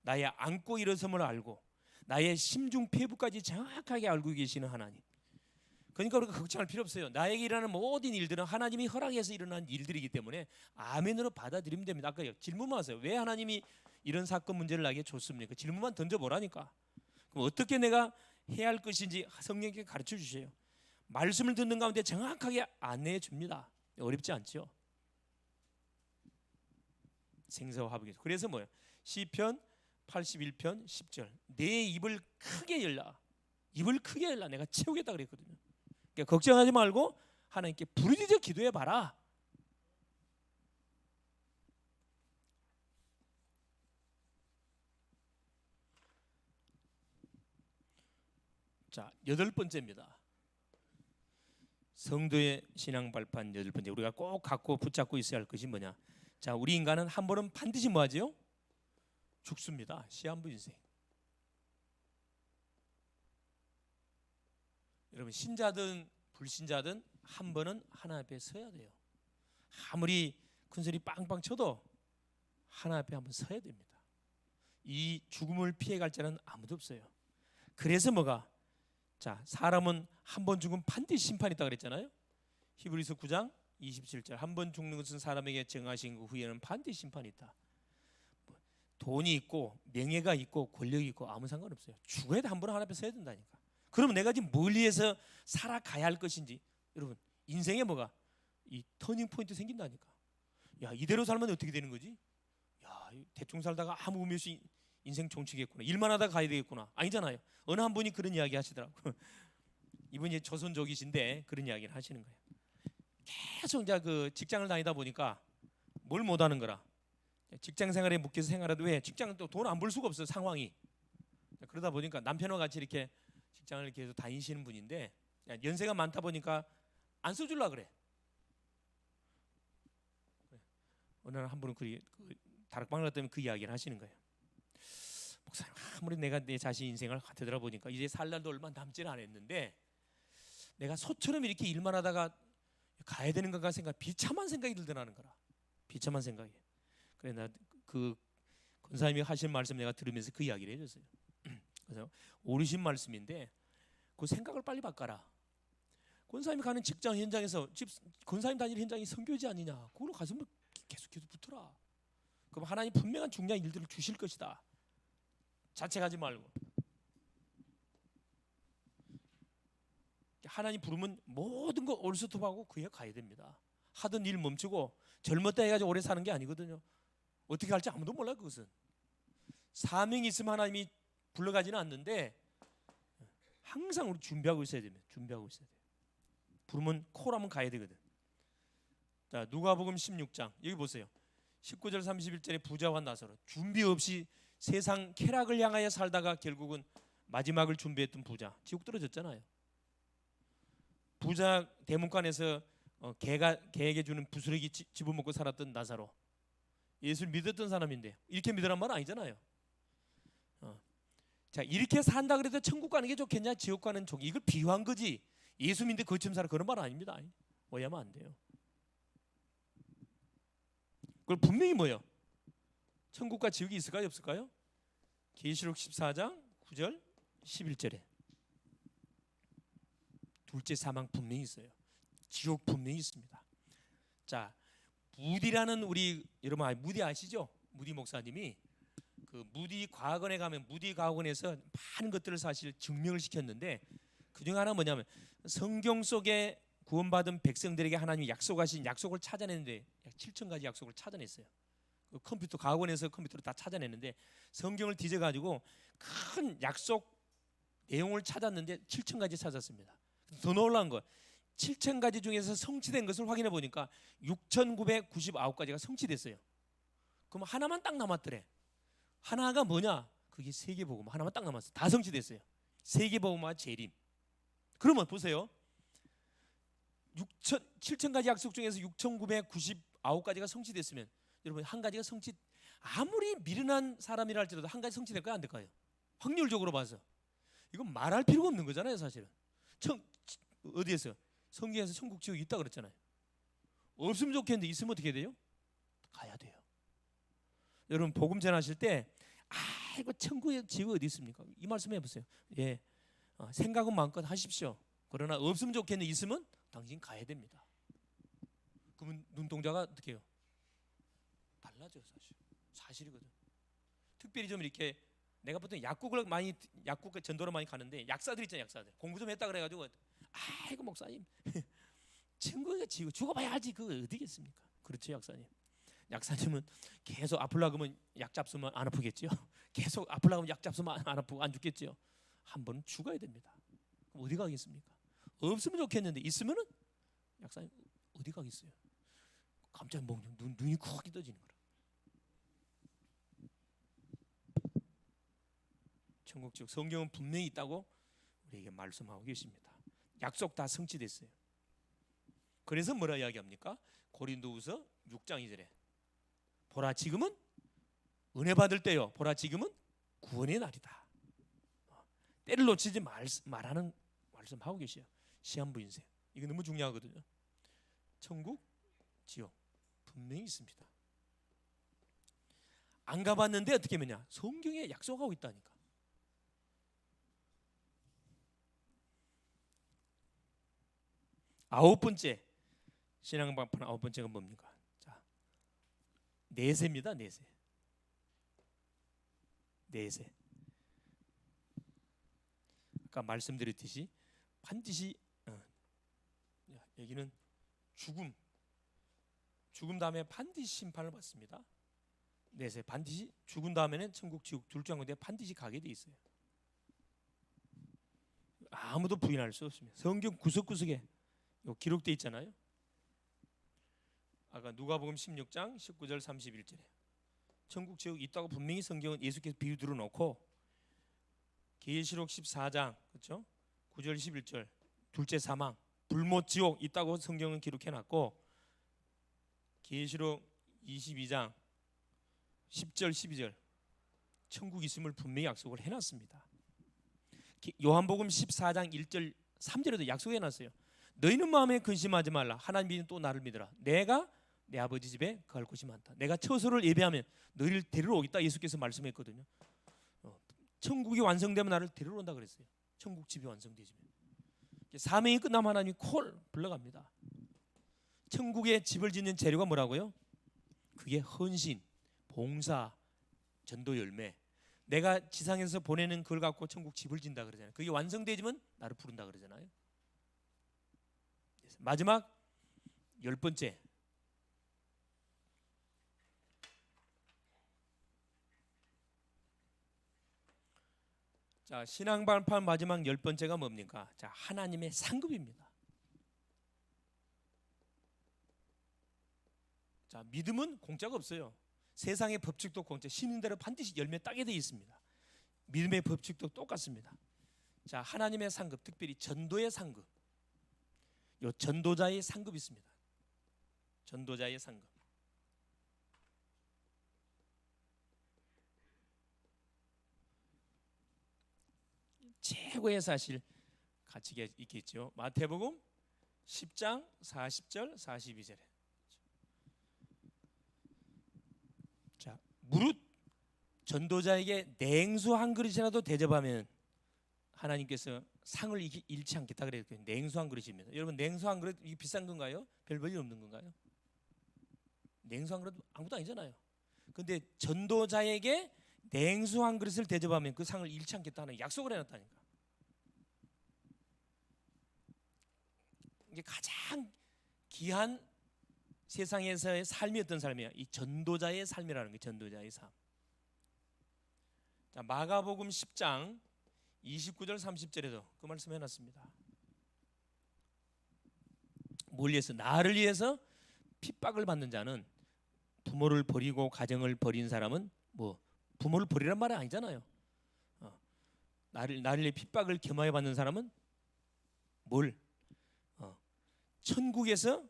나의 안고 일어섬을 알고 나의 심중 폐부까지 정확하게 알고 계시는 하나님. 그러니까 우리가 걱정할 필요 없어요. 나에게 일어나는 모든 일들은 하나님이 허락해서 일어난 일들이기 때문에 아멘으로 받아들이면 됩니다. 아까 질문만 하세요. 왜 하나님이 이런 사건 문제를 나에게 줬습니까? 질문만 던져보라니까. 그럼 어떻게 내가 해야 할 것인지 성령께 가르쳐 주세요. 말씀을 듣는 가운데 정확하게 안내해 줍니다. 어렵지 않죠? 생사화복이. 그래서 뭐예요? 시편 81편 10절. 내 입을 크게 열라. 입을 크게 열라. 내가 채우겠다 그랬거든요. 그러니까 걱정하지 말고 하나님께 부르짖어 기도해 봐라. 자, 여덟 번째입니다. 성도의 신앙 발판 여덟 번째. 우리가 꼭 갖고 붙잡고 있어야 할 것이 뭐냐? 자, 우리 인간은 한 번은 반드시 뭐하지요? 죽습니다. 시한부 인생. 여러분, 신자든 불신자든 한 번은 하나님 앞에 서야 돼요. 아무리 큰 소리 빵빵 쳐도 하나님 앞에 한번 서야 됩니다. 이 죽음을 피해갈 자는 아무도 없어요. 그래서 뭐가? 자, 사람은 한 번 죽으면 반드시 심판이 있다 그랬잖아요. 히브리서 9장 27절. 한 번 죽는 것은 사람에게 정하신 그 후에는 반드시 심판이 있다. 돈이 있고 명예가 있고 권력이 있고 아무 상관없어요. 죽어야 한 번 하나님 앞에 서야 된다니까. 그러면 내가 지금 뭘 위해서 살아가야 할 것인지, 여러분 인생에 뭐가 이 터닝 포인트 생긴다니까. 야, 이대로 살면 어떻게 되는 거지? 대충 살다가 아무 의미 없이 인생 종치겠구나, 일만 하다가 가야 되겠구나. 아니잖아요. 어느 한 분이 그런 이야기 하시더라고요. 이분이 조선족이신데 그런 이야기를 하시는 거예요. 계속 이제 그 직장을 다니다 보니까 뭘 못하는 거라. 직장 생활에 묶여서 생활해도 왜 직장은 또 돈 안 벌 수가 없어 상황이. 그러다 보니까 남편과 같이 이렇게 직장을 계속 다니시는 분인데 연세가 많다 보니까 안 써줄라 그래. 어느 날 한 분은 그 다락방을 갔더니 그 이야기를 하시는 거예요. 목사님, 아무리 내가 내 자신 인생을 되돌아 보니까 이제 살 날도 얼마 남지는 않았는데 내가 소처럼 이렇게 일만 하다가 가야 되는 건가 생각, 비참한 생각이 들더라는 거라. 비참한 생각이. 그래 나 그 권사님이 하신 말씀 내가 들으면서 그 이야기를 해줬어요. 그래서 오르신 말씀인데 그 생각을 빨리 바꿔라. 권사님이 가는 직장 현장에서 권사님 다니는 현장이 선교지 아니냐, 그걸로 가서 계속 붙어라. 그럼 하나님 분명한 중요한 일들을 주실 것이다. 자책하지 말고. 하나님 부르면 모든 거 올스톱하고 그에 가야 됩니다. 하던 일 멈추고 젊었다 해가지고 오래 사는 게 아니거든요. 어떻게 할지 아무도 몰라요. 그것은 사명이 있으면 하나님이 불러가지는 않는데 항상 우리 준비하고 있어야 됩니다. 준비하고 있어야 돼요. 부르면 콜하면 가야 되거든. 자, 누가복음 16장 여기 보세요. 19절 31절에 부자와 나사로, 준비 없이 세상 쾌락을 향하여 살다가 결국은 마지막을 준비했던 부자, 지옥 떨어졌잖아요. 부자 대문간에서 개에게 주는 부스러기 집어먹고 살았던 나사로, 예수를 믿었던 사람인데 이렇게 믿으란 말은 아니잖아요. 자, 이렇게 산다 그래도 천국 가는 게 좋겠냐, 지옥 가는 족, 이걸 비유한 거지. 예수 믿는데 거처럼 살아 그런 말 아닙니다. 오해하면 안 돼요. 그걸 분명히 뭐예요? 천국과 지옥이 있을까요, 없을까요? 계시록 14장 9절 11절에 둘째 사망 분명히 있어요. 지옥 분명히 있습니다. 자, 무디라는 우리 여러분 무디 아시죠? 무디 목사님이 그 무디 과학원에 가면 무디 과학원에서 많은 것들을 사실 증명을 시켰는데 그중에 하나 뭐냐면 성경 속에 구원받은 백성들에게 하나님이 약속하신 약속을 찾아내는데 약 7,000가지 약속을 찾아냈어요. 그 컴퓨터 과학원에서 컴퓨터로 다 찾아냈는데 성경을 뒤져가지고 큰 약속 내용을 찾았는데 7,000가지 찾았습니다. 더 놀라운 거 7,000가지 중에서 성취된 것을 확인해 보니까 6,999가지가 성취됐어요. 그럼 하나만 딱 남았더래. 하나가 뭐냐? 그게 세계복음 하나만 딱 남았어. 다 성취됐어요. 세계복음과 재림. 그러면 보세요. 7,000가지 약속 중에서 6,999가지가 성취됐으면 여러분 한 가지가 아무리 미련한 사람이라 할지라도 한 가지 성취될까요, 안 될까요? 확률적으로 봐서 이건 말할 필요가 없는 거잖아요, 사실은. 어디에서? 성경에서 천국 지옥이 있다 그랬잖아요. 없으면 좋겠는데 있으면 어떻게 돼요? 가야 돼요. 여러분 복음 전하실 때 아이고 천국에 지옥 어디 있습니까? 이 말씀 해보세요. 예, 생각은 마음껏 하십시오. 그러나 없으면 좋겠는데 있으면 당신 가야 됩니다. 그러면 눈동자가 어떻게 해요? 달라져요. 사실이거든. 특별히 좀 이렇게 내가 보통 약국 전도를 많이 가는데 약사들 있잖아요. 약사들 공부 좀 했다 그래가지고 아이고 목사님 천국에 지옥 죽어봐야 알지 그거 어디겠습니까? 그렇죠 약사님. 약사님은 계속 아플라 그러면 약 잡수면 안 아프겠죠. 계속 아플라 그러면 약 잡수면 안 아프고 안 죽겠죠. 한 번은 죽어야 됩니다. 그럼 어디 가겠습니까? 없으면 좋겠는데 있으면은 약사님 어디 가겠어요? 깜짝 먹는 눈이 크게 떠지는 거라. 천국 지옥 성경은 분명히 있다고 우리에게 말씀하고 계십니다. 약속 다 성취됐어요. 그래서 뭐라 이야기합니까? 고린도후서 6장 2절에 보라 지금은 은혜 받을 때요. 보라 지금은 구원의 날이다. 때를 놓치지 말하는 말씀하고 계셔요. 시한부 인생. 이거 너무 중요하거든요. 천국, 지옥 분명히 있습니다. 안 가봤는데 어떻게 하느냐? 성경에 약속하고 있다니까. 아홉 번째 신앙방편 아홉 번째가 뭡니까? 자, 내세입니다. 내세. 아까 말씀드렸듯이 반드시 여기는 죽음 다음에 반드시 심판을 받습니다. 내세 반드시 죽은 다음에는 천국 지옥 둘 중 한 군데 반드시 가게 돼 있어요. 아무도 부인할 수 없습니다. 성경 구석구석에 기록돼 있잖아요. 아까 누가복음 16장 19절 31절에 천국 지옥 있다고 분명히 성경은 예수께서 비유 들어놓고, 계시록 14장 그렇죠? 9절 11절 둘째 사망 불못 지옥 있다고 성경은 기록해놨고, 계시록 22장 10절 12절 천국 있음을 분명히 약속을 해놨습니다. 요한복음 14장 1절 3절에도 약속해놨어요. 너희는 마음에 근심하지 말라. 하나님이 또 나를 믿으라. 내가 내 아버지 집에 갈 곳이 많다. 내가 처소를 예비하면 너희를 데리러 오겠다. 예수께서 말씀했거든요. 천국이 완성되면 나를 데리러 온다 그랬어요. 천국 집이 완성되지면. 사명이 끝나면 하나님이 콜 불러갑니다. 천국에 집을 짓는 재료가 뭐라고요? 그게 헌신, 봉사, 전도 열매. 내가 지상에서 보내는 그걸 갖고 천국 집을 짓는다 그러잖아요. 그게 완성되지면 나를 부른다 그러잖아요. 마지막 10번째, 자, 신앙 발판 마지막 10번째가 뭡니까? 자, 하나님의 상급입니다. 자, 믿음은 공짜가 없어요. 세상의 법칙도 공짜, 심는 대로 반드시 열매 따게 되어 있습니다. 믿음의 법칙도 똑같습니다. 자, 하나님의 상급, 특별히 전도의 상급. 요 전도자의 상급이 있습니다. 전도자의 상급. 최고의 사실 가치가 있겠죠. 마태복음 10장 40절 42절에 자, 무릇 전도자에게 냉수 한 그릇이라도 대접하면 하나님께서 상을 잃지 않겠다 그랬거든요. 냉수 한 그릇입니다. 여러분, 냉수 한 그릇 이게 비싼 건가요? 별 볼일 없는 건가요? 냉수 한 그릇 아무것도 아니잖아요. 근데 전도자에게 냉수 한 그릇을 대접하면 그 상을 잃지 않겠다는 약속을 해놨다니까. 이게 가장 귀한 세상에서의 삶이 어떤 삶이야? 이 전도자의 삶이라는 게 전도자의 삶. 자, 마가복음 10장 29절 30절에도 그 말씀 해놨습니다. 뭘 위해서? 나를 위해서 핍박을 받는 자는, 부모를 버리고 가정을 버린 사람은 뭐 부모를 버리란 말이 아니잖아요. 나를 위해 핍박을 겸하여 받는 사람은 뭘? 천국에서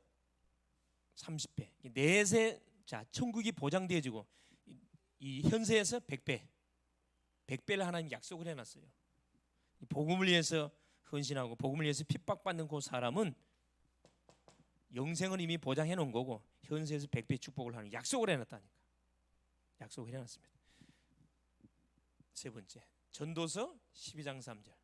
30배, 내세, 자, 천국이 보장되어지고 이 현세에서 100배를 하나님 약속을 해놨어요. 복음을 위해서 헌신하고 복음을 위해서 핍박받는 그 사람은 영생은 이미 보장해 놓은 거고 현세에서 100배 축복을 하는 약속을 해놨다니까. 약속을 해놨습니다. 세 번째, 전도서 12장 3절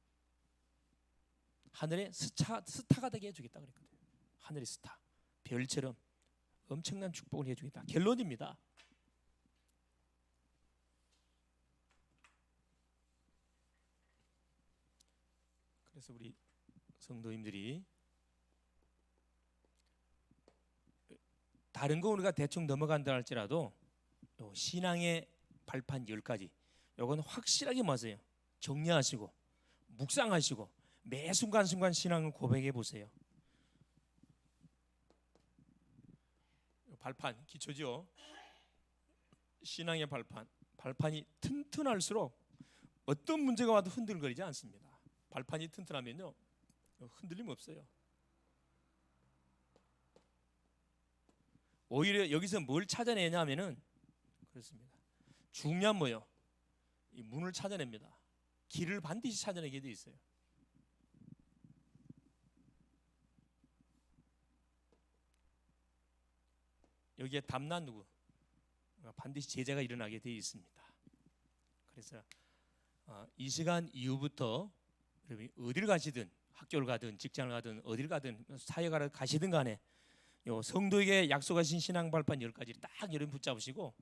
하늘의 스타가 되게 해주겠다 그랬거든요. 하늘의 스타, 별처럼 엄청난 축복을 해주겠다. 결론입니다. 그래서 우리 성도님들이 다른 거 우리가 대충 넘어간다 할지라도 신앙의 발판 10가지 요건 확실하게 맞아요. 정리하시고 묵상하시고 매 순간순간 신앙을 고백해 보세요. 발판 기초죠. 신앙의 발판이 튼튼할수록 어떤 문제가 와도 흔들거리지 않습니다. 발판이 튼튼하면요 흔들림 없어요. 오히려 여기서 뭘 찾아내냐면은 그렇습니다. 중요한 뭐요? 이 문을 찾아냅니다. 길을 반드시 찾아내게 돼 있어요. 여기에 담난 누구? 반드시 제자가 일어나게 되어 있습니다. 그래서 이 시간 이후부터 여러분이 어디를 가시든 학교를 가든 직장을 가든 어디를 가든 사회가를 가시든 간에 요 성도에게 약속하신 신앙 발판 10가지를 딱 여러분 붙잡으시고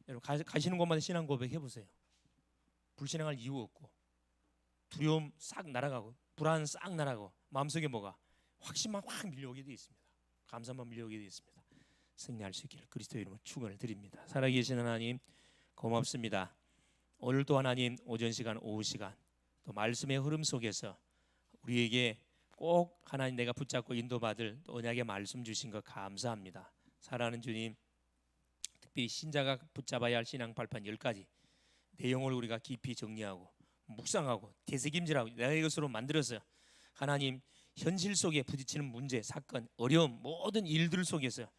여러분 가시는 곳마다 신앙 고백해 보세요. 불신앙할 이유 없고 두려움 싹 날아가고 불안 싹 날아가고 마음속에 뭐가 확신만 확 밀려오게 되어 있습니다. 감사만 밀려오게 되어 있습니다. 승리할 수 있기를 그리스도의 이름으로 축원을 드립니다. 살아계신 하나님 고맙습니다. 오늘도 하나님 오전 시간 오후 시간 또 말씀의 흐름 속에서 우리에게 꼭 하나님 내가 붙잡고 인도받을 언약의 말씀 주신 것 감사합니다. 사랑하는 주님, 특별히 신자가 붙잡아야 할 신앙 발판 10가지 내용을 우리가 깊이 정리하고 묵상하고 되새김질하고 내가 이것으로 만들어서 하나님 현실 속에 부딪히는 문제, 사건, 어려움 모든 일들 속에서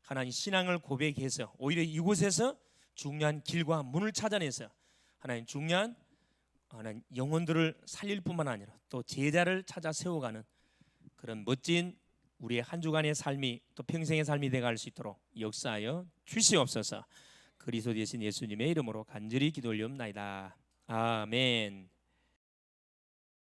하나님 신앙을 고백해서 오히려 이곳에서 중요한 길과 문을 찾아내서 하나님 중요한 하나님 영혼들을 살릴 뿐만 아니라 또 제자를 찾아 세워가는 그런 멋진 우리의 한 주간의 삶이 또 평생의 삶이 되어갈 수 있도록 역사하여 주시옵소서. 그리스도 되신 예수님의 이름으로 간절히 기도 올리옵나이다. 아멘.